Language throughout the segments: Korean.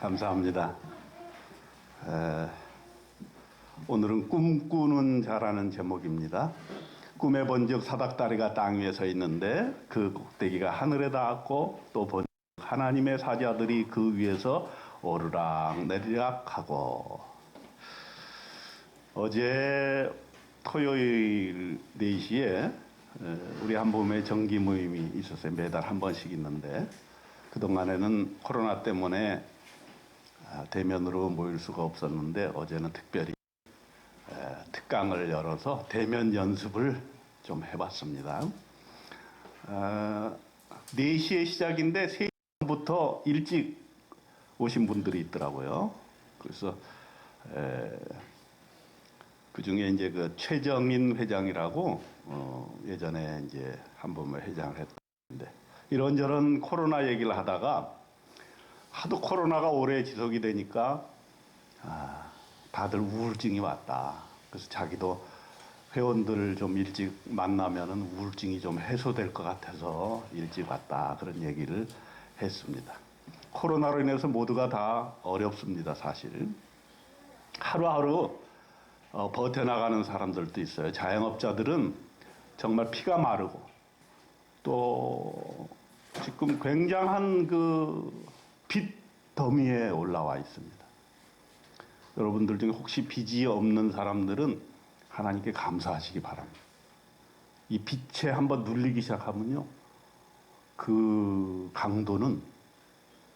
감사합니다. 오늘은 꿈꾸는 자라는 제목입니다. 꿈에 본즉 사닥다리가 땅 위에 서 있는데 그 꼭대기가 하늘에 닿았고 또 본 하나님의 사자들이 그 위에서 오르락 내리락 하고. 어제 토요일 4시에 우리 한봄에 정기 모임이 있었어요. 매달 한 번씩 있는데 그동안에는 코로나 때문에 대면으로 모일 수가 없었는데 어제는 특별히 특강을 열어서 대면 연습을 좀 해봤습니다. 4시에 시작인데 3시부터 일찍 오신 분들이 있더라고요. 그래서 그 중에 이제 그 최정인 회장이라고 예전에 이제 한번 회장을 했는데 이런저런 코로나 얘기를 하다가 하도 코로나가 오래 지속이 되니까 다들 우울증이 왔다. 그래서 자기도 회원들을 좀 일찍 만나면은 우울증이 좀 해소될 것 같아서 일찍 왔다. 그런 얘기를 했습니다. 코로나로 인해서 모두가 다 어렵습니다, 사실. 하루하루 버텨나가는 사람들도 있어요. 자영업자들은 정말 피가 마르고 또 지금 굉장한 그 빚 더미에 올라와 있습니다. 여러분들 중에 혹시 빚이 없는 사람들은 하나님께 감사하시기 바랍니다. 이 빚에 한번 눌리기 시작하면요, 그 강도는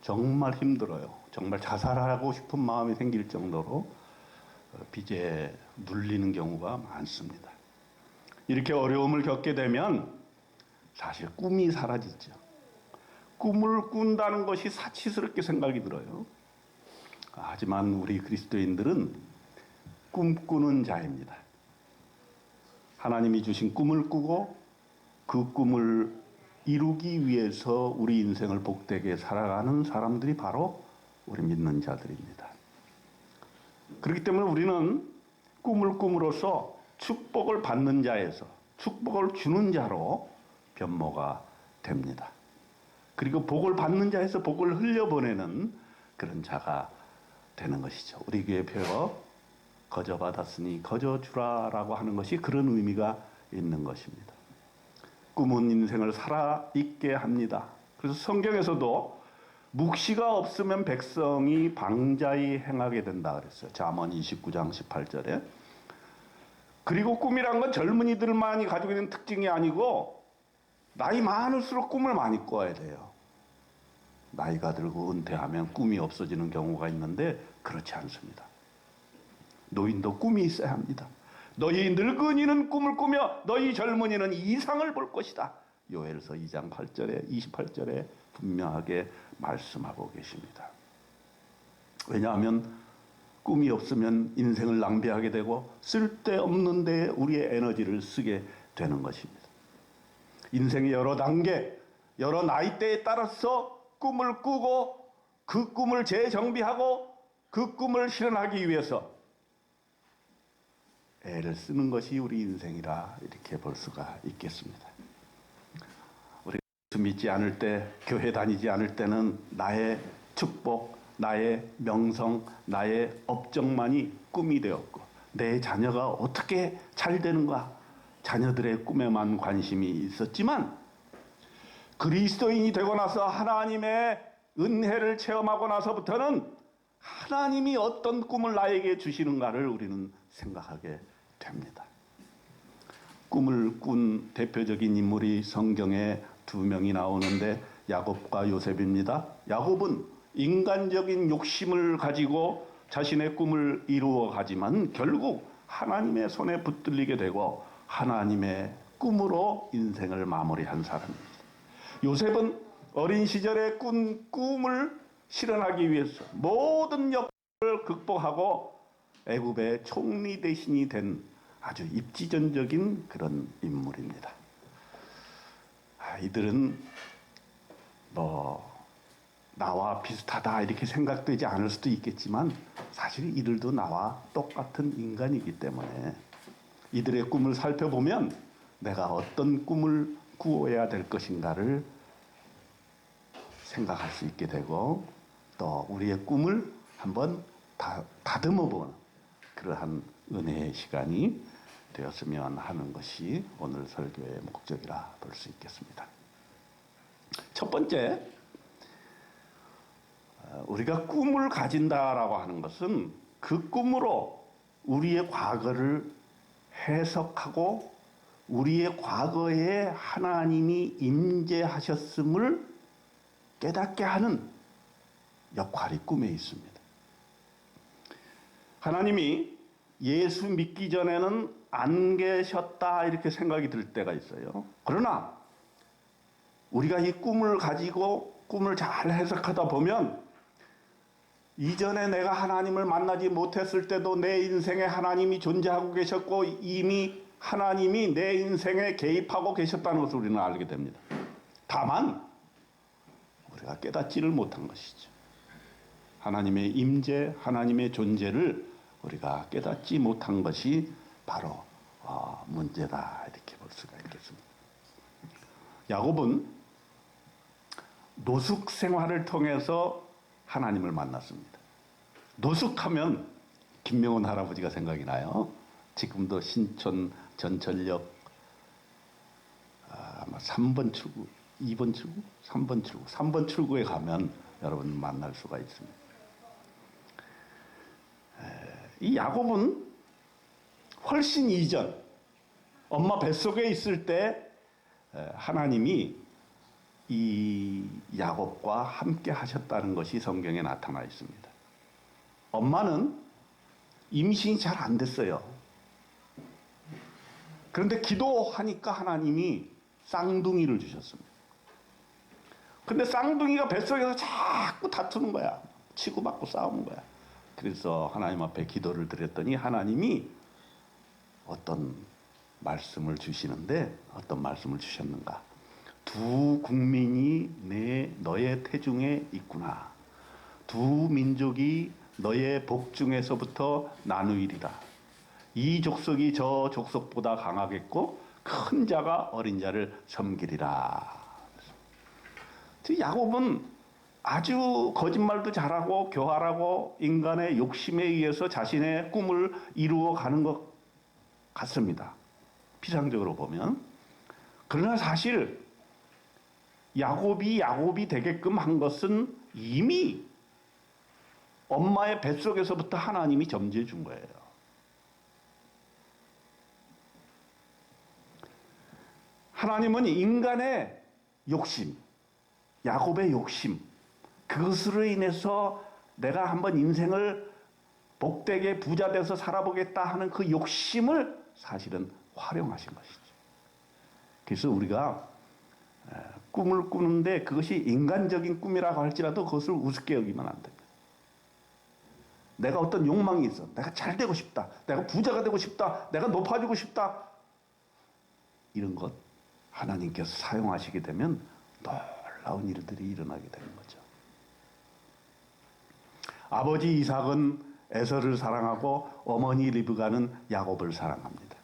정말 힘들어요. 정말 자살하고 싶은 마음이 생길 정도로 빚에 눌리는 경우가 많습니다. 이렇게 어려움을 겪게 되면 사실 꿈이 사라지죠. 꿈을 꾼다는 것이 사치스럽게 생각이 들어요. 하지만 우리 그리스도인들은 꿈꾸는 자입니다. 하나님이 주신 꿈을 꾸고 그 꿈을 이루기 위해서 우리 인생을 복되게 살아가는 사람들이 바로 우리 믿는 자들입니다. 그렇기 때문에 우리는 꿈을 꿈으로써 축복을 받는 자에서 축복을 주는 자로 변모가 됩니다. 그리고 복을 받는 자에서 복을 흘려보내는 그런 자가 되는 것이죠. 우리 교회 표어 거저 받았으니 거저 주라라고 하는 것이 그런 의미가 있는 것입니다. 꿈은 인생을 살아있게 합니다. 그래서 성경에서도 묵시가 없으면 백성이 방자히 행하게 된다 그랬어요. 잠언 29장 18절에. 그리고 꿈이란 건 젊은이들만이 가지고 있는 특징이 아니고 나이 많을수록 꿈을 많이 꿔야 돼요. 나이가 들고 은퇴하면 꿈이 없어지는 경우가 있는데 그렇지 않습니다. 노인도 꿈이 있어야 합니다. 너희 늙은이는 꿈을 꾸며 너희 젊은이는 이상을 볼 것이다. 요엘서 2장 8절에 28절에 분명하게 말씀하고 계십니다. 왜냐하면 꿈이 없으면 인생을 낭비하게 되고 쓸데없는 데에 우리의 에너지를 쓰게 되는 것입니다. 인생의 여러 단계, 여러 나이대에 따라서 꿈을 꾸고 그 꿈을 재정비하고 그 꿈을 실현하기 위해서 애를 쓰는 것이 우리 인생이라 이렇게 볼 수가 있겠습니다. 우리 믿지 않을 때, 교회 다니지 않을 때는 나의 축복, 나의 명성, 나의 업적만이 꿈이 되었고 내 자녀가 어떻게 잘 되는가, 자녀들의 꿈에만 관심이 있었지만 그리스도인이 되고 나서 하나님의 은혜를 체험하고 나서부터는 하나님이 어떤 꿈을 나에게 주시는가를 우리는 생각하게 됩니다. 꿈을 꾼 대표적인 인물이 성경에 2명이 나오는데 야곱과 요셉입니다. 야곱은 인간적인 욕심을 가지고 자신의 꿈을 이루어 가지만 결국 하나님의 손에 붙들리게 되고 하나님의 꿈으로 인생을 마무리한 사람입니다. 요셉은 어린 시절에 꾼 꿈을 실현하기 위해서 모든 역경을 극복하고 애굽의 총리 대신이 된 아주 입지전적인 그런 인물입니다. 이들은 나와 비슷하다 이렇게 생각되지 않을 수도 있겠지만 사실 이들도 나와 똑같은 인간이기 때문에 이들의 꿈을 살펴보면 내가 어떤 꿈을 꾸어야 될 것인가를 생각할 수 있게 되고 또 우리의 꿈을 한번 다듬어보는 그러한 은혜의 시간이 되었으면 하는 것이 오늘 설교의 목적이라 볼 수 있겠습니다. 첫 번째, 우리가 꿈을 가진다라고 하는 것은 그 꿈으로 우리의 과거를 해석하고 우리의 과거에 하나님이 임재하셨음을 깨닫게 하는 역할이 꿈에 있습니다. 하나님이 예수 믿기 전에는 안 계셨다 이렇게 생각이 들 때가 있어요. 그러나 우리가 이 꿈을 가지고 꿈을 잘 해석하다 보면 이전에 내가 하나님을 만나지 못했을 때도 내 인생에 하나님이 존재하고 계셨고 이미 하나님이 내 인생에 개입하고 계셨다는 것을 우리는 알게 됩니다. 다만 우리가 깨닫지를 못한 것이죠. 하나님의 임재, 하나님의 존재를 우리가 깨닫지 못한 것이 바로 문제다 이렇게 볼 수가 있겠습니다. 야곱은 노숙 생활을 통해서 하나님을 만났습니다. 노숙하면 김명훈 할아버지가 생각이 나요. 지금도 신촌 전철역 아마 3번 출구, 2번 출구, 3번 출구, 3번 출구에 가면 여러분 만날 수가 있습니다. 이 야곱은 훨씬 이전 엄마 뱃속에 있을 때 하나님이 이 야곱과 함께 하셨다는 것이 성경에 나타나 있습니다. 엄마는 임신이 잘 안 됐어요. 그런데 기도하니까 하나님이 쌍둥이를 주셨습니다. 근데 쌍둥이가 뱃속에서 자꾸 다투는 거야. 치고받고 싸우는 거야. 그래서 하나님 앞에 기도를 드렸더니 하나님이 어떤 말씀을 주시는데 어떤 말씀을 주셨는가? 두 국민이 너의 태중에 있구나. 두 민족이 너의 복중에서부터 나누이리라. 이 족속이 저 족속보다 강하겠고 큰 자가 어린 자를 섬기리라. 야곱은 아주 거짓말도 잘하고 교활하고 인간의 욕심에 의해서 자신의 꿈을 이루어가는 것 같습니다. 피상적으로 보면. 그러나 사실 야곱이 되게끔 한 것은 이미 엄마의 뱃속에서부터 하나님이 점지해 준 거예요. 하나님은 인간의 욕심, 야곱의 욕심, 그것으로 인해서 내가 한번 인생을 복되게 부자 돼서 살아보겠다 하는 그 욕심을 사실은 활용하신 것이죠. 그래서 우리가 꿈을 꾸는데 그것이 인간적인 꿈이라고 할지라도 그것을 우습게 여기면 안 됩니다. 내가 어떤 욕망이 있어. 내가 잘 되고 싶다. 내가 부자가 되고 싶다. 내가 높아지고 싶다. 이런 것 하나님께서 사용하시게 되면 놀라운 일들이 일어나게 되는 거죠. 아버지 이삭은 에서를 사랑하고 어머니 리브가는 야곱을 사랑합니다.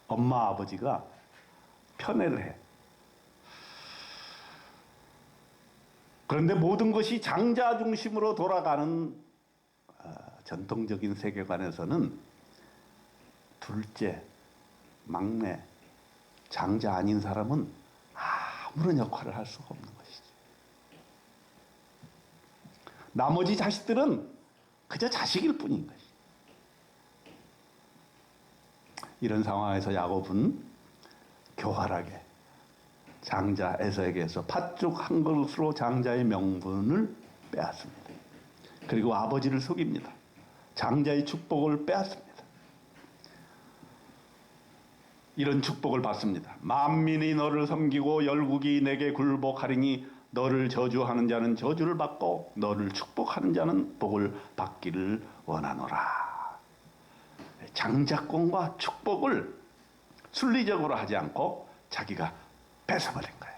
엄마 아버지가 편애를 해. 그런데 모든 것이 장자 중심으로 돌아가는 전통적인 세계관에서는 둘째, 막내, 장자 아닌 사람은 아무런 역할을 할 수가 없는 것이죠. 나머지 자식들은 그저 자식일 뿐인 것이죠. 이런 상황에서 야곱은 교활하게 장자 에서에게서 팥죽 한 그릇으로 장자의 명분을 빼앗습니다. 그리고 아버지를 속입니다. 장자의 축복을 빼앗습니다. 이런 축복을 받습니다. 만민이 너를 섬기고 열국이 내게 굴복하리니 너를 저주하는 자는 저주를 받고 너를 축복하는 자는 복을 받기를 원하노라. 장자권과 축복을 순리적으로 하지 않고 자기가 뺏어버린 거예요.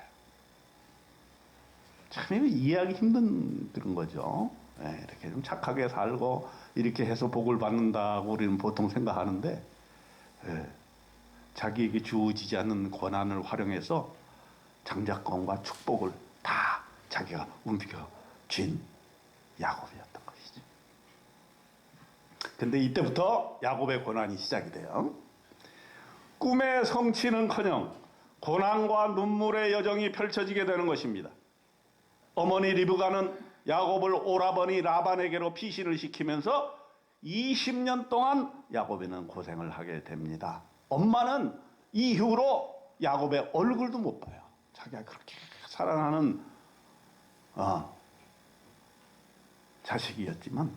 참 이해하기 힘든 그런 거죠. 이렇게 좀 착하게 살고 이렇게 해서 복을 받는다고 우리는 보통 생각하는데 자기에게 주어지지 않는 권한을 활용해서 장자권과 축복을 다 자기가 움직여 쥔 야곱이었던 것이죠. 근데 이때부터 야곱의 고난이 시작이 돼요. 꿈의 성취는커녕 고난과 눈물의 여정이 펼쳐지게 되는 것입니다. 어머니 리브가는 야곱을 오라버니 라반에게로 피신을 시키면서 20년 동안 야곱이는 고생을 하게 됩니다. 엄마는 이후로 야곱의 얼굴도 못 봐요. 자기가 그렇게 사랑하는 자식이었지만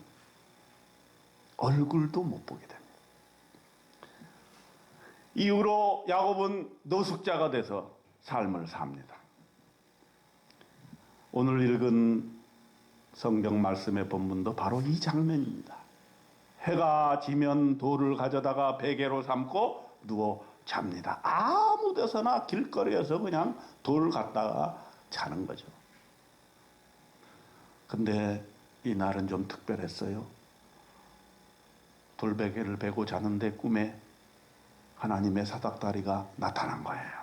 얼굴도 못 보게 됩니다. 이후로 야곱은 노숙자가 돼서 삶을 삽니다. 오늘 읽은 성경 말씀의 본문도 바로 이 장면입니다. 해가 지면 돌을 가져다가 베개로 삼고 누워 잡니다. 아무 데서나 길거리에서 그냥 돌을 갖다가 자는 거죠. 근데 이 날은 좀 특별했어요. 돌베개를 베고 자는데 꿈에 하나님의 사닥다리가 나타난 거예요.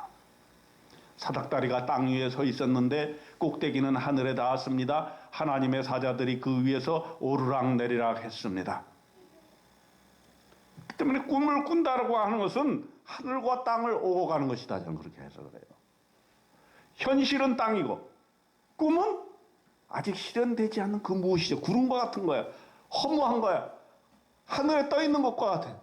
사닥다리가 땅 위에 서 있었는데 꼭대기는 하늘에 닿았습니다. 하나님의 사자들이 그 위에서 오르락내리락 했습니다. 그 때문에 꿈을 꾼다고 하는 것은 하늘과 땅을 오고 가는 것이다. 저는 그렇게 해서 그래요. 현실은 땅이고 꿈은 아직 실현되지 않는 그 무엇이죠? 구름과 같은 거야. 허무한 거야. 하늘에 떠 있는 것과 같아.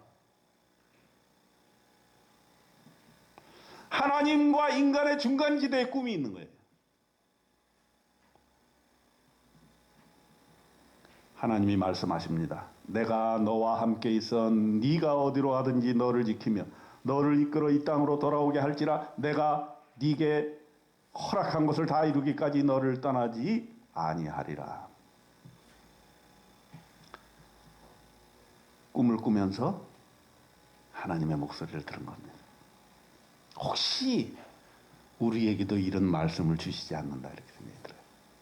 하나님과 인간의 중간지대에 꿈이 있는 거예요. 하나님이 말씀하십니다. 내가 너와 함께 있어 네가 어디로 가든지 너를 지키며 너를 이끌어 이 땅으로 돌아오게 할지라 내가 네게 허락한 것을 다 이루기까지 너를 떠나지 아니하리라. 꿈을 꾸면서 하나님의 목소리를 들은 겁니다. 혹시 우리에게도 이런 말씀을 주시지 않는다 이렇게 생각이 들어요.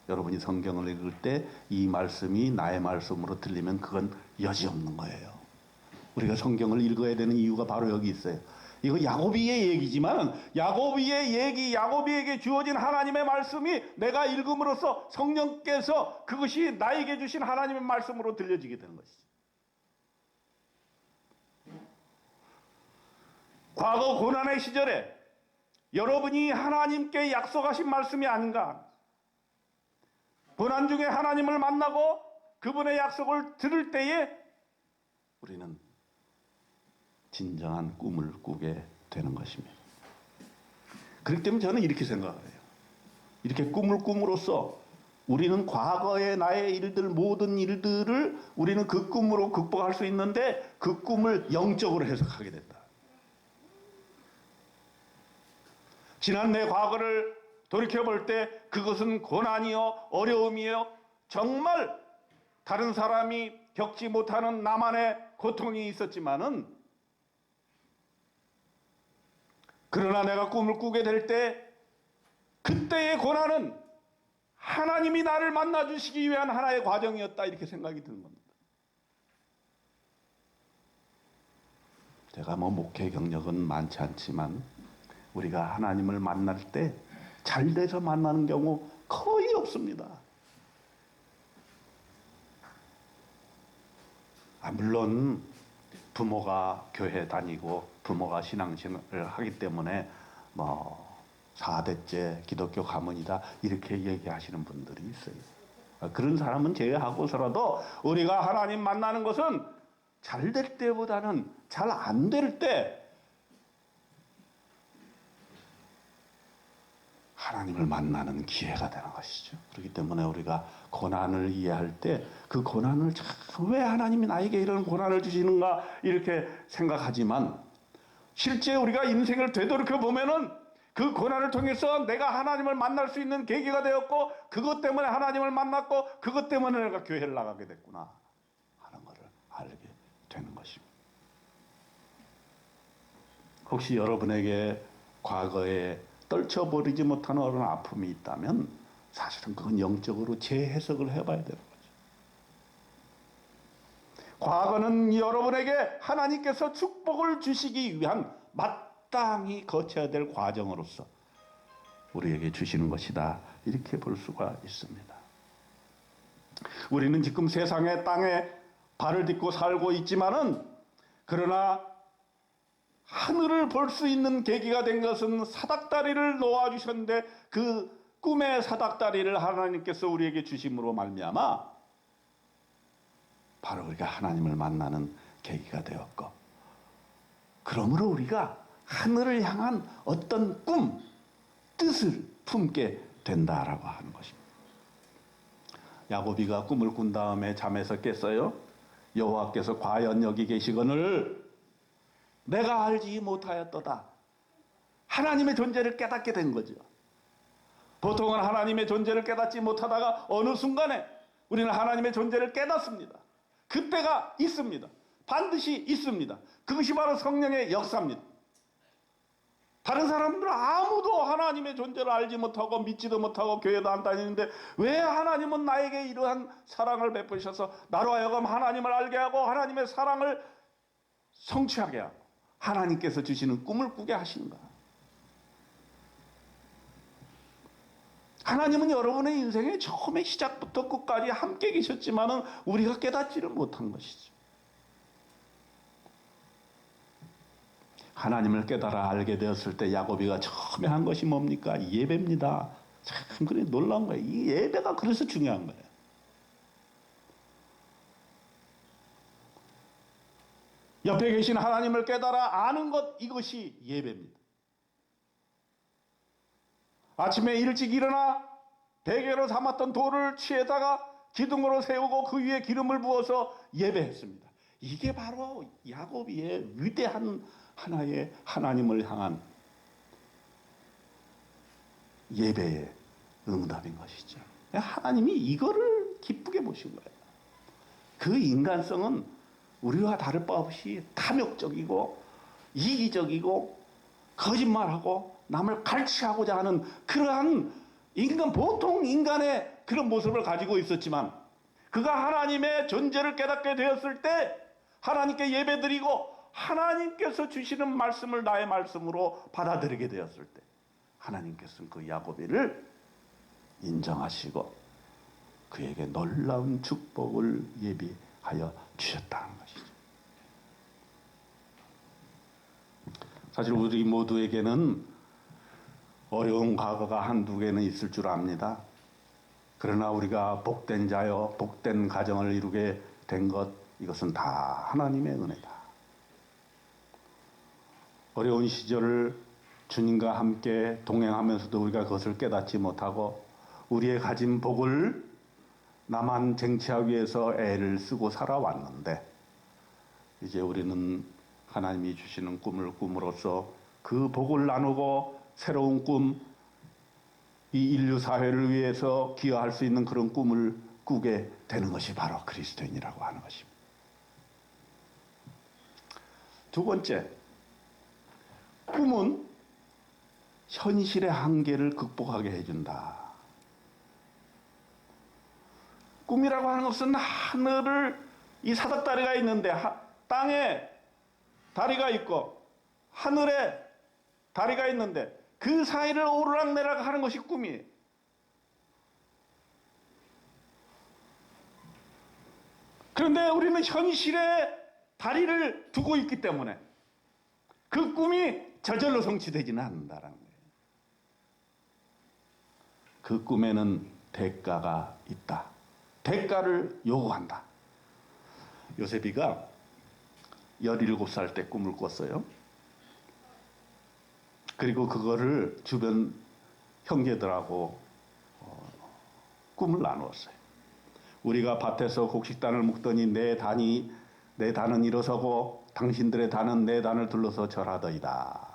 여러분이 성경을 읽을 때 이 말씀이 나의 말씀으로 들리면 그건 여지없는 거예요. 우리가 성경을 읽어야 되는 이유가 바로 여기 있어요. 이거 야곱이의 얘기지만 야곱이의 얘기, 야곱이에게 주어진 하나님의 말씀이 내가 읽음으로써 성령께서 그것이 나에게 주신 하나님의 말씀으로 들려지게 되는 것이죠. 과거 고난의 시절에 여러분이 하나님께 약속하신 말씀이 아닌가? 고난 중에 하나님을 만나고 그분의 약속을 들을 때에 우리는 진정한 꿈을 꾸게 되는 것입니다. 그렇기 때문에 저는 이렇게 생각을 해요. 이렇게 꿈을 꿈으로써 우리는 과거의 나의 일들, 모든 일들을 우리는 그 꿈으로 극복할 수 있는데 그 꿈을 영적으로 해석하게 된다. 지난 내 과거를 돌이켜볼 때 그것은 고난이요, 어려움이요, 정말 다른 사람이 겪지 못하는 나만의 고통이 있었지만은 그러나 내가 꿈을 꾸게 될 때 그때의 고난은 하나님이 나를 만나주시기 위한 하나의 과정이었다 이렇게 생각이 드는 겁니다. 제가 목회 경력은 많지 않지만 우리가 하나님을 만날 때 잘 돼서 만나는 경우 거의 없습니다. 물론 부모가 교회 다니고 부모가 신앙생활을 하기 때문에 4대째 기독교 가문이다 이렇게 얘기하시는 분들이 있어요. 그런 사람은 제외하고서라도 우리가 하나님 만나는 것은 잘 될 때보다는 잘 안 될 때 하나님을 만나는 기회가 되는 것이죠. 그렇기 때문에 우리가 고난을 이해할 때 그 고난을 왜 하나님이 나에게 이런 고난을 주시는가 이렇게 생각하지만 실제 우리가 인생을 되돌이켜 보면은 그 고난을 통해서 내가 하나님을 만날 수 있는 계기가 되었고 그것 때문에 하나님을 만났고 그것 때문에 내가 교회를 나가게 됐구나 하는 것을 알게 되는 것입니다. 혹시 여러분에게 과거에 떨쳐버리지 못하는 어떤 아픔이 있다면 사실은 그건 영적으로 재해석을 해봐야 되는 거죠. 과거는 여러분에게 하나님께서 축복을 주시기 위한 마땅히 거쳐야 될 과정으로서 우리에게 주시는 것이다 이렇게 볼 수가 있습니다. 우리는 지금 세상의 땅에 발을 딛고 살고 있지만은 그러나 하늘을 볼 수 있는 계기가 된 것은 사닥다리를 놓아주셨는데 그 꿈의 사닥다리를 하나님께서 우리에게 주심으로 말미암아 바로 우리가 하나님을 만나는 계기가 되었고, 그러므로 우리가 하늘을 향한 어떤 꿈, 뜻을 품게 된다라고 하는 것입니다. 야곱이가 꿈을 꾼 다음에 잠에서 깼어요. 여호와께서 과연 여기 계시거늘 내가 알지 못하였도다. 하나님의 존재를 깨닫게 된 거죠. 보통은 하나님의 존재를 깨닫지 못하다가 어느 순간에 우리는 하나님의 존재를 깨닫습니다. 그때가 있습니다. 반드시 있습니다. 그것이 바로 성령의 역사입니다. 다른 사람들은 아무도 하나님의 존재를 알지 못하고 믿지도 못하고 교회도 안 다니는데 왜 하나님은 나에게 이러한 사랑을 베푸셔서 나로 하여금 하나님을 알게 하고 하나님의 사랑을 성취하게 하고 하나님께서 주시는 꿈을 꾸게 하신가? 하나님은 여러분의 인생의 처음에 시작부터 끝까지 함께 계셨지만은 우리가 깨닫지를 못한 것이죠. 하나님을 깨달아 알게 되었을 때 야곱이가 처음에 한 것이 뭡니까? 예배입니다. 참 그래 놀라운 거예요. 이 예배가 그래서 중요한 거예요. 옆에 계신 하나님을 깨달아 아는 것, 이것이 예배입니다. 아침에 일찍 일어나 베개로 삼았던 돌을 취에다가 기둥으로 세우고 그 위에 기름을 부어서 예배했습니다. 이게 바로 야곱의 위대한 하나의 하나님을 향한 예배의 응답인 것이죠. 하나님이 이거를 기쁘게 보신 거예요. 그 인간성은 우리와 다를 바 없이 탐욕적이고 이기적이고 거짓말하고 남을 갈취하고자 하는 그러한 보통 인간의 그런 모습을 가지고 있었지만 그가 하나님의 존재를 깨닫게 되었을 때 하나님께 예배드리고 하나님께서 주시는 말씀을 나의 말씀으로 받아들이게 되었을 때 하나님께서는 그 야곱이를 인정하시고 그에게 놀라운 축복을 예비하여 주셨다는 것이죠. 사실 우리 모두에게는 어려운 과거가 한두 개는 있을 줄 압니다. 그러나 우리가 복된 자여 복된 가정을 이루게 된 것, 이것은 다 하나님의 은혜다. 어려운 시절을 주님과 함께 동행하면서도 우리가 그것을 깨닫지 못하고 우리의 가진 복을 나만 쟁취하기 위해서 애를 쓰고 살아왔는데 이제 우리는 하나님이 주시는 꿈을 꿈으로써 그 복을 나누고 새로운 꿈, 이 인류 사회를 위해서 기여할 수 있는 그런 꿈을 꾸게 되는 것이 바로 그리스도인이라고 하는 것입니다. 두 번째, 꿈은 현실의 한계를 극복하게 해준다. 꿈이라고 하는 것은 하늘을 이 사닥다리가 있는데 땅에 다리가 있고 하늘에 다리가 있는데 그 사이를 오르락내락 하는 것이 꿈이에요. 그런데 우리는 현실에 다리를 두고 있기 때문에 그 꿈이 저절로 성취되지는 않는다는 거예요. 그 꿈에는 대가가 있다. 대가를 요구한다. 요셉이가 17살 때 꿈을 꿨어요. 그리고 그거를 주변 형제들하고 꿈을 나누었어요. 우리가 밭에서 곡식단을 묶더니 내 단은 일어서고 당신들의 단은 내 단을 둘러서 절하더이다.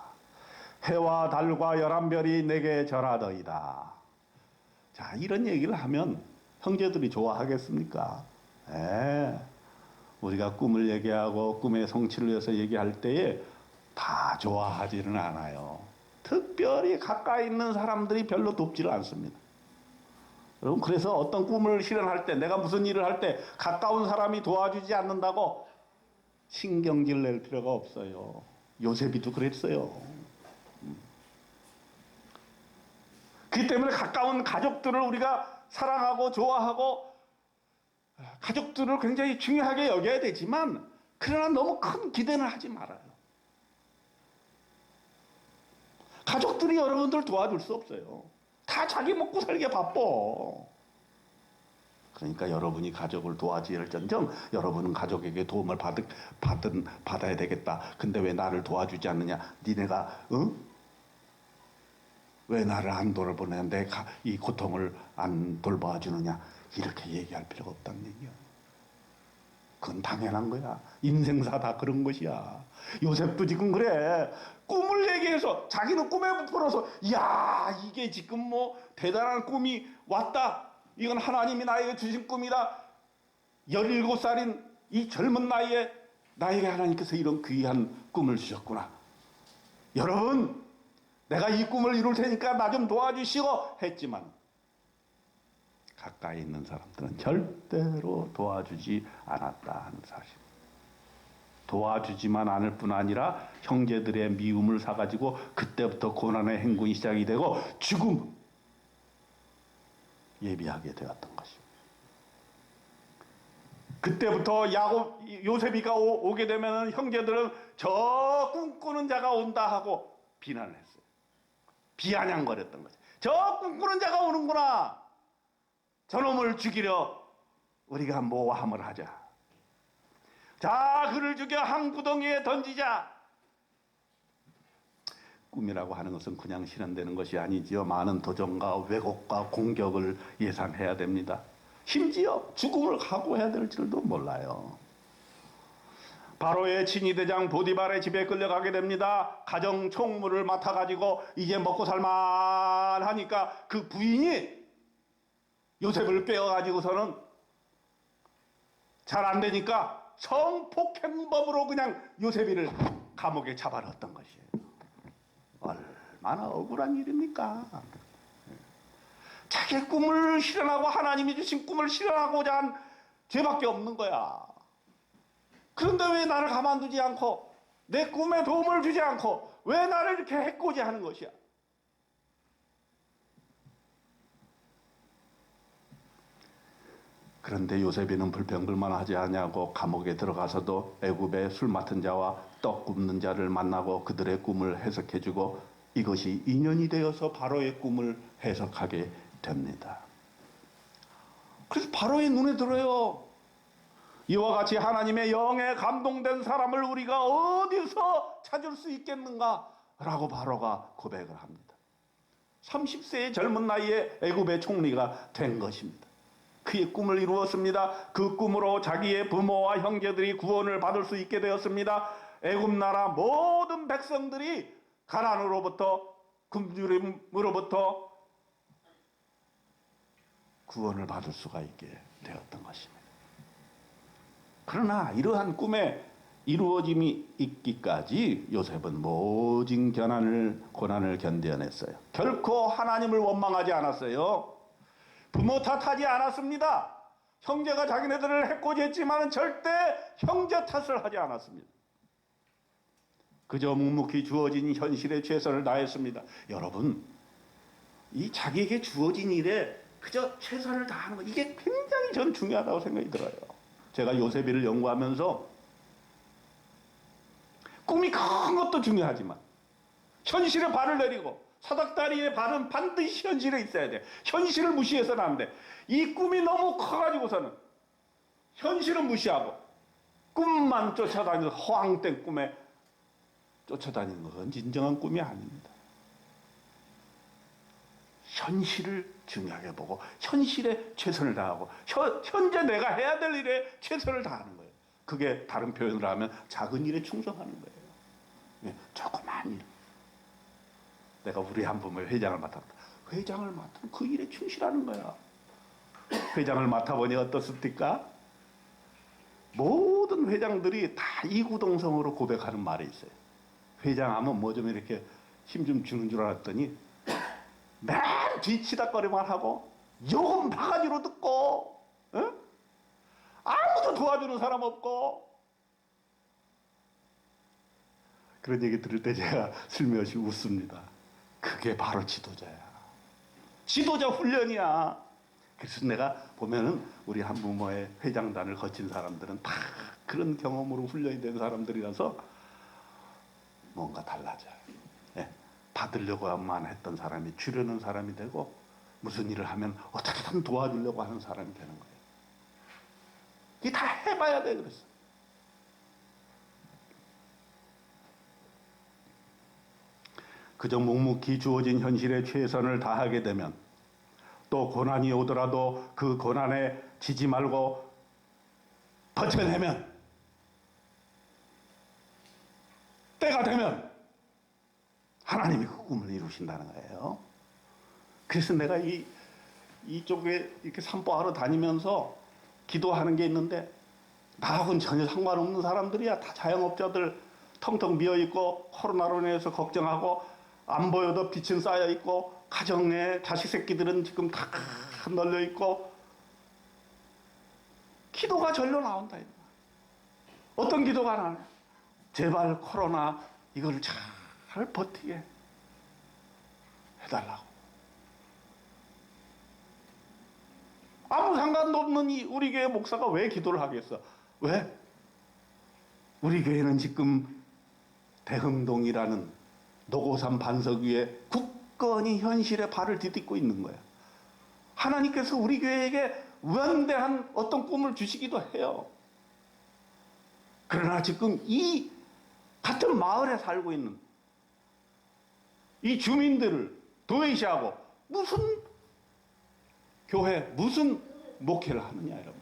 해와 달과 11별이 내게 절하더이다. 자, 이런 얘기를 하면 형제들이 좋아하겠습니까? 우리가 꿈을 얘기하고 꿈의 성취를 위해서 얘기할 때에 다 좋아하지는 않아요. 특별히 가까이 있는 사람들이 별로 돕지를 않습니다. 여러분, 그래서 어떤 꿈을 실현할 때, 내가 무슨 일을 할 때 가까운 사람이 도와주지 않는다고 신경질 낼 필요가 없어요. 요셉이도 그랬어요. 그렇기 때문에 가까운 가족들을 우리가 사랑하고 좋아하고 가족들을 굉장히 중요하게 여겨야 되지만 그러나 너무 큰 기대는 하지 말아요. 가족들이 여러분들 도와줄 수 없어요. 다 자기 먹고 살기에 바빠. 그러니까 여러분이 가족을 도와줄전정 여러분은 가족에게 도움을 받아야 되겠다. 근데 왜 나를 도와주지 않느냐? 니네가 왜 나를 안 돌보냐? 내가 이 고통을 안 돌봐주느냐? 이렇게 얘기할 필요가 없다는 얘기야. 그건 당연한 거야. 인생사 다 그런 것이야. 요셉도 지금 그래. 꿈을 얘기해서 자기는 꿈에 부풀어서 야 이게 지금 뭐 대단한 꿈이 왔다. 이건 하나님이 나에게 주신 꿈이다. 17살인 이 젊은 나이에 나에게 하나님께서 이런 귀한 꿈을 주셨구나. 여러분 내가 이 꿈을 이룰 테니까 나 좀 도와주시고 했지만 가까이 있는 사람들은 절대로 도와주지 않았다 하는 사실. 도와주지만 않을 뿐 아니라 형제들의 미움을 사가지고 그때부터 고난의 행군이 시작이 되고 죽음 예비하게 되었던 것입니다. 그때부터 요셉이가 오게 되면 형제들은 저 꿈꾸는 자가 온다 하고 비난을 했어요. 비아냥거렸던 거죠. 저 꿈꾸는 자가 오는구나. 저놈을 죽이려 우리가 모함을 하자. 자, 그를 죽여 한 구덩이에 던지자. 꿈이라고 하는 것은 그냥 실현되는 것이 아니지요. 많은 도전과 왜곡과 공격을 예상해야 됩니다. 심지어 죽음을 각오해야 될 줄도 몰라요. 바로의 친위대장 보디발의 집에 끌려가게 됩니다. 가정 총무를 맡아가지고 이제 먹고 살만하니까 그 부인이 요셉을 빼어가지고서는 잘 안 되니까 성폭행범으로 그냥 요셉이를 감옥에 잡아넣었던 것이에요. 얼마나 억울한 일입니까? 자기의 꿈을 실현하고 하나님이 주신 꿈을 실현하고자 한 죄밖에 없는 거야. 그런데 왜 나를 가만두지 않고 내 꿈에 도움을 주지 않고 왜 나를 이렇게 해코지 하는 것이야? 그런데 요셉이는 불평불만하지 않냐고 감옥에 들어가서도 애굽의 술 맡은 자와 떡 굽는 자를 만나고 그들의 꿈을 해석해주고 이것이 인연이 되어서 바로의 꿈을 해석하게 됩니다. 그래서 바로의 눈에 들어요. 이와 같이 하나님의 영에 감동된 사람을 우리가 어디서 찾을 수 있겠는가? 라고 바로가 고백을 합니다. 30세의 젊은 나이에 애굽의 총리가 된 것입니다. 그의 꿈을 이루었습니다. 그 꿈으로 자기의 부모와 형제들이 구원을 받을 수 있게 되었습니다. 애굽 나라 모든 백성들이 가난으로부터 굶주림으로부터 구원을 받을 수가 있게 되었던 것입니다. 그러나 이러한 꿈에 이루어짐이 있기까지 요셉은 모진 고난을 견뎌냈어요. 결코 하나님을 원망하지 않았어요. 부모 탓하지 않았습니다. 형제가 자기네들을 해코지했지만 절대 형제 탓을 하지 않았습니다. 그저 묵묵히 주어진 현실에 최선을 다했습니다. 여러분, 이 자기에게 주어진 일에 그저 최선을 다하는 것, 이게 굉장히 전 중요하다고 생각이 들어요. 제가 요셉이를 연구하면서 꿈이 큰 것도 중요하지만 현실에 발을 내리고 사닥다리의 발은 반드시 현실에 있어야 돼. 현실을 무시해서는 안 돼. 이 꿈이 너무 커가지고서는 현실은 무시하고 꿈만 쫓아다니는 허황된 꿈에 쫓아다니는 것은 진정한 꿈이 아닙니다. 현실을 중요하게 보고 현실에 최선을 다하고 현재 내가 해야 될 일에 최선을 다하는 거예요. 그게 다른 표현으로 하면 작은 일에 충성하는 거예요. 조그만 일. 내가 우리 한 부모의 회장을 맡았다. 회장을 맡으면 그 일에 충실하는 거야. 회장을 맡아보니 어떻습니까? 모든 회장들이 다 이구동성으로 고백하는 말이 있어요. 회장하면 뭐 좀 이렇게 힘 좀 주는 줄 알았더니 맨 뒤치다거리만 하고 요금 바가지로 듣고 아무도 도와주는 사람 없고. 그런 얘기 들을 때 제가 슬며시 웃습니다. 그게 바로 지도자야. 지도자 훈련이야. 그래서 내가 보면은 우리 한부모의 회장단을 거친 사람들은 다 그런 경험으로 훈련이 된 사람들이라서 뭔가 달라져요. 예. 받으려고만 했던 사람이 주려는 사람이 되고, 무슨 일을 하면 어떻게든 도와주려고 하는 사람이 되는 거예요. 이게 다 해봐야 돼. 그랬어. 그저 묵묵히 주어진 현실에 최선을 다하게 되면, 또 고난이 오더라도 그 고난에 지지 말고 버텨내면, 때가 되면 하나님이 그 꿈을 이루신다는 거예요. 그래서 내가 이쪽에 이렇게 산보하러 다니면서 기도하는 게 있는데, 나하고는 전혀 상관없는 사람들이야. 다 자영업자들, 텅텅 비어있고, 코로나로 인해서 걱정하고, 안 보여도 빛은 쌓여있고, 가정에 자식 새끼들은 지금 다 널려있고, 기도가 절로 나온다. 어떤 기도가 나와요? 제발 코로나 이걸 잘 버티게 해달라고. 아무 상관도 없는 우리 교회 목사가 왜 기도를 하겠어? 왜? 우리 교회는 지금 대흥동이라는 노고산 반석 위에 굳건히 현실에 발을 디딛고 있는 거야. 하나님께서 우리 교회에게 원대한 어떤 꿈을 주시기도 해요. 그러나 지금 이 같은 마을에 살고 있는 이 주민들을 도외시하고 무슨 교회, 무슨 목회를 하느냐, 이런 말.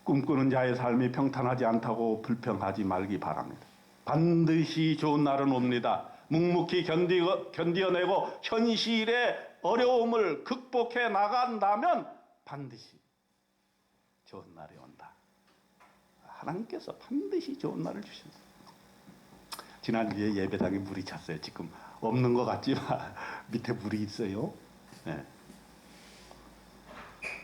꿈꾸는 자의 삶이 평탄하지 않다고 불평하지 말기 바랍니다. 반드시 좋은 날은 옵니다. 묵묵히 견디어내고 현실의 어려움을 극복해 나간다면 반드시 좋은 날이 온다. 하나님께서 반드시 좋은 날을 주신다. 지난주에 예배당에 물이 찼어요. 지금 없는 것 같지만 밑에 물이 있어요. 네.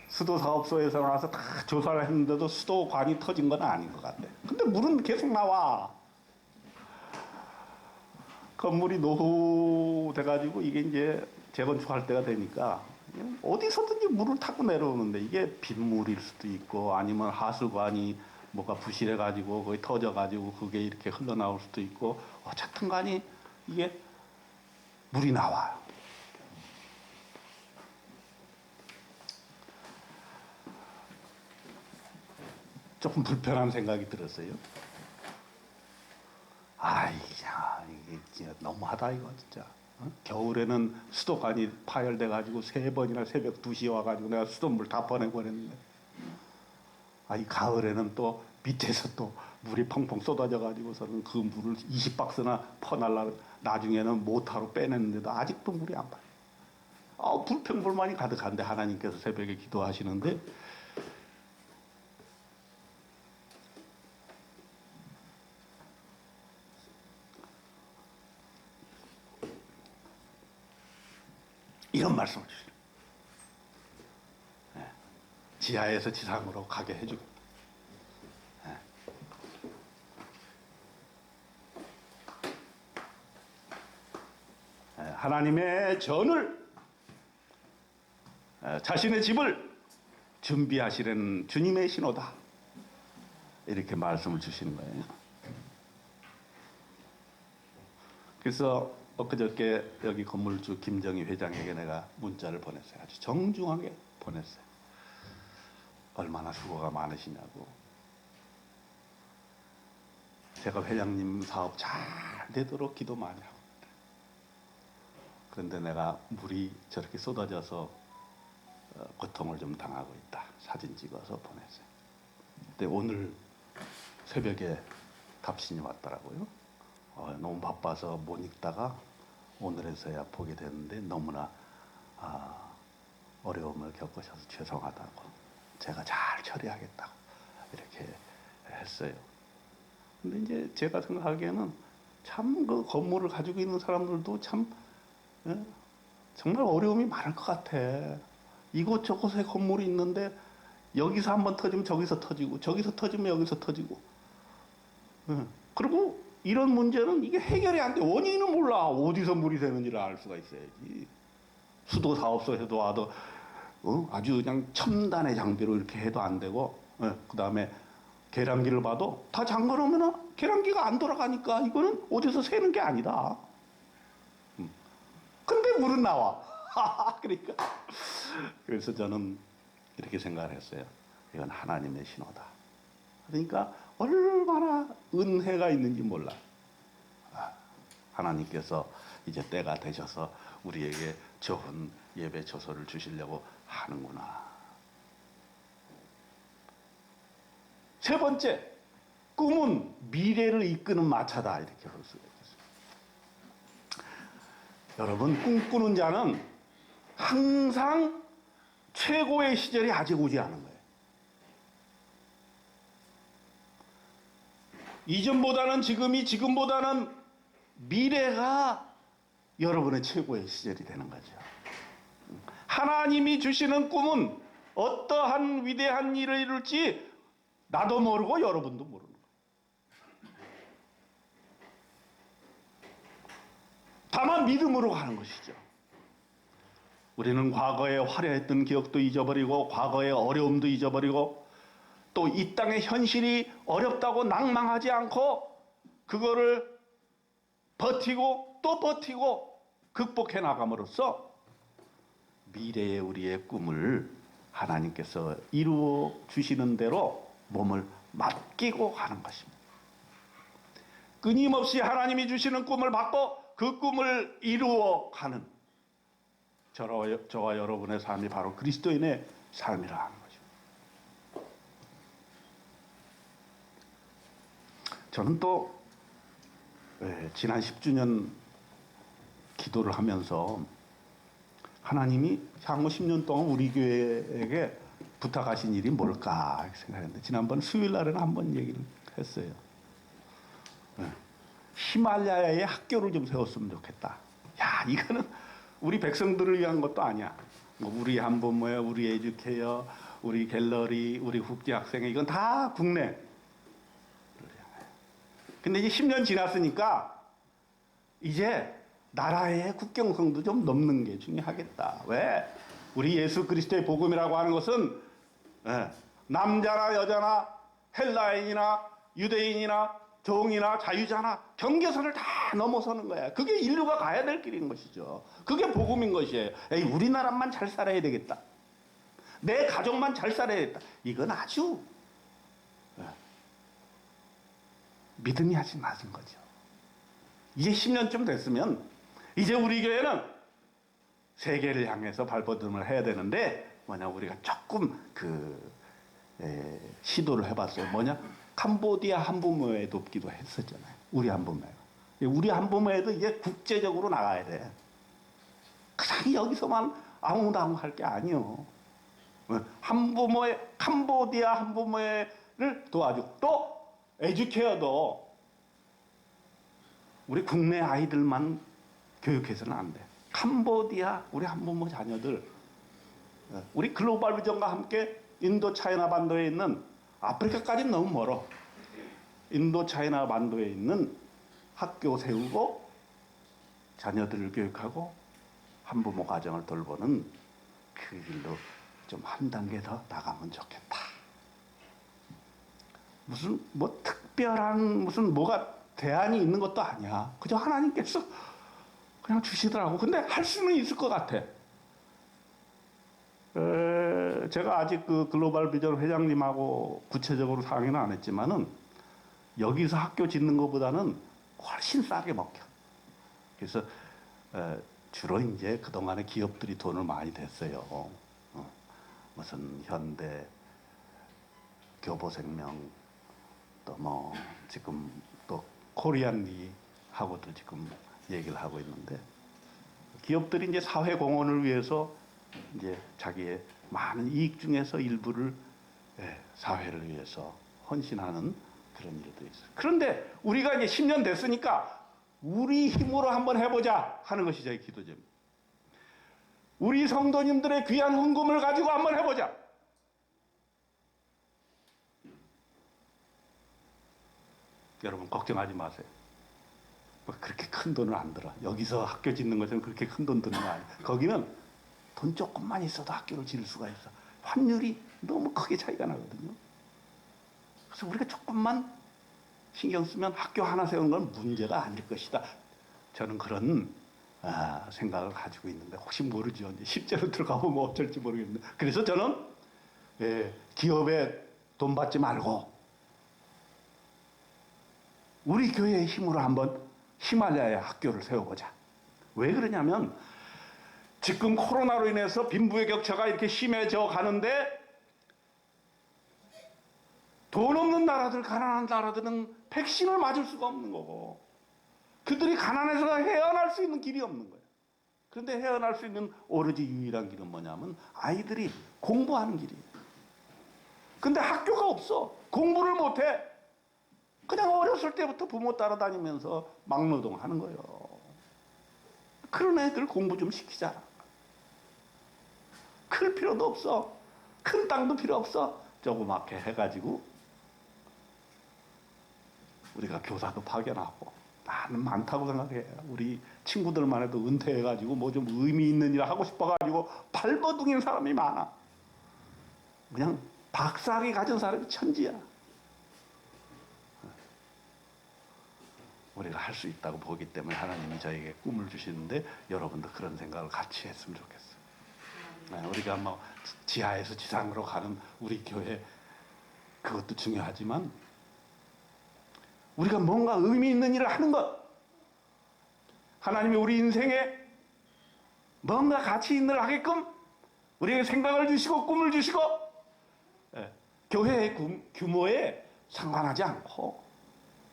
수도사업소에서 나와서 다 조사를 했는데도 수도관이 터진 건 아닌 것 같아. 근데 물은 계속 나와. 건물이 노후돼가지고 이게 이제 재건축할 때가 되니까 어디서든지 물을 타고 내려오는데, 이게 빗물일 수도 있고 아니면 하수관이 뭐가 부실해가지고 거기 터져가지고 그게 이렇게 흘러나올 수도 있고, 어쨌든 간에 이게 물이 나와요. 조금 불편한 생각이 들었어요. 이게 진짜 너무하다 이거 진짜. 겨울에는 수도관이 파열돼가지고 3번이나 새벽 2시에 와가지고 내가 수돗물 다 보내버렸는데, 이 가을에는 또 밑에서 또 물이 펑펑 쏟아져가지고서는 그 물을 20박스나 퍼날라, 나중에는 모터로 빼냈는데도 아직도 물이 안 빠져. 불평불만이 가득한데 하나님께서 새벽에 기도하시는데, 이런 말씀을 주시죠. 네. 지하에서 지상으로 가게 해주고. 네. 네. 하나님의 전을, 자신의 집을 준비하시려는 주님의 신호다. 이렇게 말씀을 주시는 거예요. 그래서 엊그저께 여기 건물주 김정희 회장에게 내가 문자를 보냈어요. 아주 정중하게 보냈어요. 얼마나 수고가 많으시냐고. 제가 회장님 사업 잘 되도록 기도 많이 하고 있다. 그런데 내가 물이 저렇게 쏟아져서 고통을 좀 당하고 있다. 사진 찍어서 보냈어요. 근데 오늘 새벽에 답신이 왔더라고요. 너무 바빠서 못 읽다가 오늘에서야 보게 됐는데, 너무나 어려움을 겪으셔서 죄송하다고, 제가 잘 처리하겠다고 이렇게 했어요. 근데 이제 제가 생각하기에는 참 그 건물을 가지고 있는 사람들도 참 정말 어려움이 많을 것 같아. 이곳저곳에 건물이 있는데 여기서 한번 터지면 저기서 터지고, 저기서 터지면 여기서 터지고, 그리고 이런 문제는 이게 해결이 안 돼. 원인은 몰라. 어디서 물이 새는지를 알 수가 있어야지. 수도 사업소 해도 와도 아주 그냥 첨단의 장비로 이렇게 해도 안 되고, 그 다음에 계량기를 봐도 다 잠궈놓으면 계량기가 안 돌아가니까 이거는 어디서 새는 게 아니다. 근데 물은 나와. 그러니까. 그래서 저는 이렇게 생각을 했어요. 이건 하나님의 신호다. 그러니까 얼마나 은혜가 있는지 몰라. 하나님께서 이제 때가 되셔서 우리에게 좋은 예배 처소를 주시려고 하는구나. 세 번째, 꿈은 미래를 이끄는 마차다. 이렇게 볼 수가 있겠습니다. 여러분, 꿈꾸는 자는 항상 최고의 시절이 아직 오지 않은 거예요. 이전보다는 지금이, 지금보다는 미래가 여러분의 최고의 시절이 되는 거죠. 하나님이 주시는 꿈은 어떠한 위대한 일을 이룰지 나도 모르고 여러분도 모르는 거예요. 다만 믿음으로 가는 것이죠. 우리는 과거에 화려했던 기억도 잊어버리고 과거의 어려움도 잊어버리고 또 이 땅의 현실이 어렵다고 낭망하지 않고 그거를 버티고 또 버티고 극복해 나감으로써 미래의 우리의 꿈을 하나님께서 이루어 주시는 대로 몸을 맡기고 가는 것입니다. 끊임없이 하나님이 주시는 꿈을 받고 그 꿈을 이루어 가는 저와 여러분의 삶이 바로 그리스도인의 삶이라 하는 거죠. 저는 또 지난 10주년 기도를 하면서 하나님이 향후 10년 동안 우리 교회에게 부탁하신 일이 뭘까 생각했는데 지난번 수요일 날에는 한번 얘기를 했어요. 히말라야에 학교를 좀 세웠으면 좋겠다. 야, 이거는 우리 백성들을 위한 것도 아니야. 우리 한부모야, 우리 에듀케어, 우리 갤러리, 우리 국제학생회 이건 다 국내. 근데 이제 10년 지났으니까 이제 나라의 국경성도 좀 넘는 게 중요하겠다. 왜? 우리 예수 그리스도의 복음이라고 하는 것은 남자나 여자나 헬라인이나 유대인이나 종이나 자유자나 경계선을 다 넘어서는 거야. 그게 인류가 가야 될 길인 것이죠. 그게 복음인 것이에요. 에이, 우리나라만 잘 살아야 되겠다. 내 가족만 잘 살아야 되겠다. 이건 아주 믿음이 아직 낮은 거죠. 이제 10년쯤 됐으면 이제 우리 교회는 세계를 향해서 발버둥을 해야 되는데 우리가 조금 시도를 해봤어요. 캄보디아 한부모회 돕기도 했었잖아요. 우리 한부모회가. 우리 한부모회도 이제 국제적으로 나가야 돼. 그냥 여기서만 아웅다웅 할 게 아니요. 한부모회, 캄보디아 한부모회를 도와주고 또 에듀케어도 우리 국내 아이들만 교육해서는 안 돼. 캄보디아 우리 한부모 자녀들, 우리 글로벌 비전과 함께 인도 차이나 반도에 있는 아프리카까지는 너무 멀어. 인도 차이나 반도에 있는 학교 세우고 자녀들을 교육하고 한부모 가정을 돌보는 그 길로 좀 한 단계 더 나가면 좋겠다. 무슨 특별한 뭐가 대안이 있는 것도 아니야. 그저 하나님께서 그냥 주시더라고. 근데 할 수는 있을 것 같아. 제가 아직 그 글로벌 비전 회장님하고 구체적으로 상의는 안 했지만은 여기서 학교 짓는 것보다는 훨씬 싸게 먹혀. 그래서 주로 이제 그동안에 기업들이 돈을 많이 댔어요. 무슨 현대, 교보생명, 또 지금 또 코리안리하고도 지금 얘기를 하고 있는데 기업들이 이제 사회 공헌을 위해서 이제 자기의 많은 이익 중에서 일부를 사회를 위해서 헌신하는 그런 일도 있어요. 그런데 우리가 이제 10년 됐으니까 우리 힘으로 한번 해보자 하는 것이 저희 기도제입니다. 우리 성도님들의 귀한 헌금을 가지고 한번 해보자. 여러분 걱정하지 마세요. 뭐 그렇게 큰 돈을 안 들어. 여기서 학교 짓는 것은 그렇게 큰 돈 드는 거 아니야. 거기는 돈 조금만 있어도 학교를 지을 수가 있어. 환율이 너무 크게 차이가 나거든요. 그래서 우리가 조금만 신경 쓰면 학교 하나 세우는 건 문제가 아닐 것이다. 저는 그런 생각을 가지고 있는데 혹시 모르죠. 이제 실제로 들어가보면 어쩔지 모르겠는데. 그래서 저는 기업에 돈 받지 말고 우리 교회의 힘으로 한번 히말라야 학교를 세워보자. 왜 그러냐면 지금 코로나로 인해서 빈부의 격차가 이렇게 심해져 가는데 돈 없는 나라들, 가난한 나라들은 백신을 맞을 수가 없는 거고 그들이 가난해서 헤어날 수 있는 길이 없는 거예요. 그런데 헤어날 수 있는 오로지 유일한 길은 뭐냐면 아이들이 공부하는 길이에요. 근데 학교가 없어. 공부를 못해. 그냥 어렸을 때부터 부모 따라다니면서 막노동하는 거예요. 그런 애들 공부 좀 시키자. 클 필요도 없어. 큰 땅도 필요 없어. 조그맣게 해가지고 우리가 교사도 파견하고 나는 많다고 생각해. 우리 친구들만 해도 은퇴해가지고 뭐 좀 의미 있는 일 하고 싶어가지고 발버둥인 사람이 많아. 그냥 박사학위 가진 사람이 천지야. 우리가 할 수 있다고 보기 때문에 하나님이 저에게 꿈을 주시는데 여러분도 그런 생각을 같이 했으면 좋겠어요. 우리가 뭐 지하에서 지상으로 가는 우리 교회 그것도 중요하지만 우리가 뭔가 의미 있는 일을 하는 것, 하나님이 우리 인생에 뭔가 가치 있는 일을 하게끔 우리에게 생각을 주시고 꿈을 주시고 교회의 규모에 상관하지 않고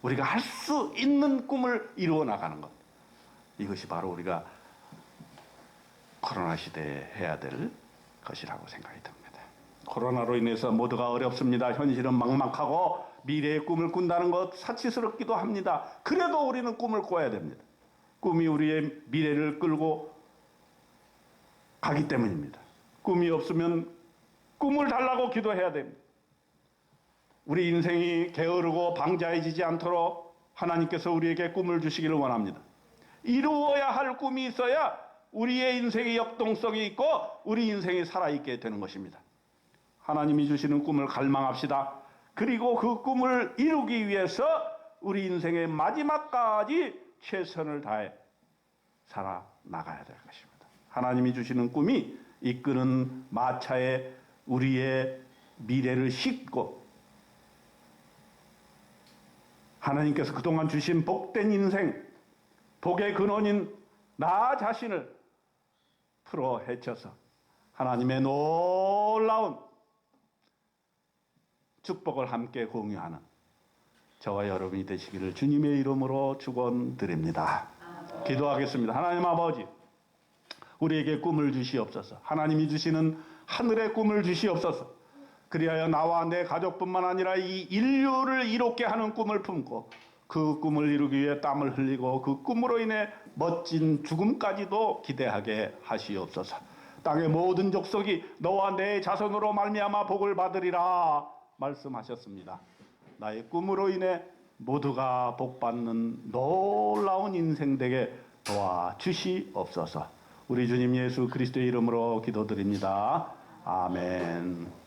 우리가 할 수 있는 꿈을 이루어 나가는 것, 이것이 바로 우리가 코로나 시대에 해야 될 것이라고 생각이 듭니다. 코로나로 인해서 모두가 어렵습니다. 현실은 막막하고 미래의 꿈을 꾼다는 것 사치스럽기도 합니다. 그래도 우리는 꿈을 꿔야 됩니다. 꿈이 우리의 미래를 끌고 가기 때문입니다. 꿈이 없으면 꿈을 달라고 기도해야 됩니다. 우리 인생이 게으르고 방자해지지 않도록 하나님께서 우리에게 꿈을 주시기를 원합니다. 이루어야 할 꿈이 있어야 우리의 인생의 역동성이 있고 우리 인생이 살아있게 되는 것입니다. 하나님이 주시는 꿈을 갈망합시다. 그리고 그 꿈을 이루기 위해서 우리 인생의 마지막까지 최선을 다해 살아나가야 될 것입니다. 하나님이 주시는 꿈이 이끄는 마차에 우리의 미래를 싣고 하나님께서 그동안 주신 복된 인생, 복의 근원인 나 자신을 풀어 헤쳐서 하나님의 놀라운 축복을 함께 공유하는 저와 여러분이 되시기를 주님의 이름으로 축원드립니다. 기도하겠습니다. 하나님 아버지, 우리에게 꿈을 주시옵소서. 하나님이 주시는 하늘의 꿈을 주시옵소서. 그리하여 나와 내 가족뿐만 아니라 이 인류를 이롭게 하는 꿈을 품고 그 꿈을 이루기 위해 땀을 흘리고 그 꿈으로 인해 멋진 죽음까지도 기대하게 하시옵소서. 땅의 모든 족속이 너와 내 자손으로 말미암아 복을 받으리라 말씀하셨습니다. 나의 꿈으로 인해 모두가 복받는 놀라운 인생 되게 도와주시옵소서. 우리 주님 예수 그리스도의 이름으로 기도드립니다. 아멘.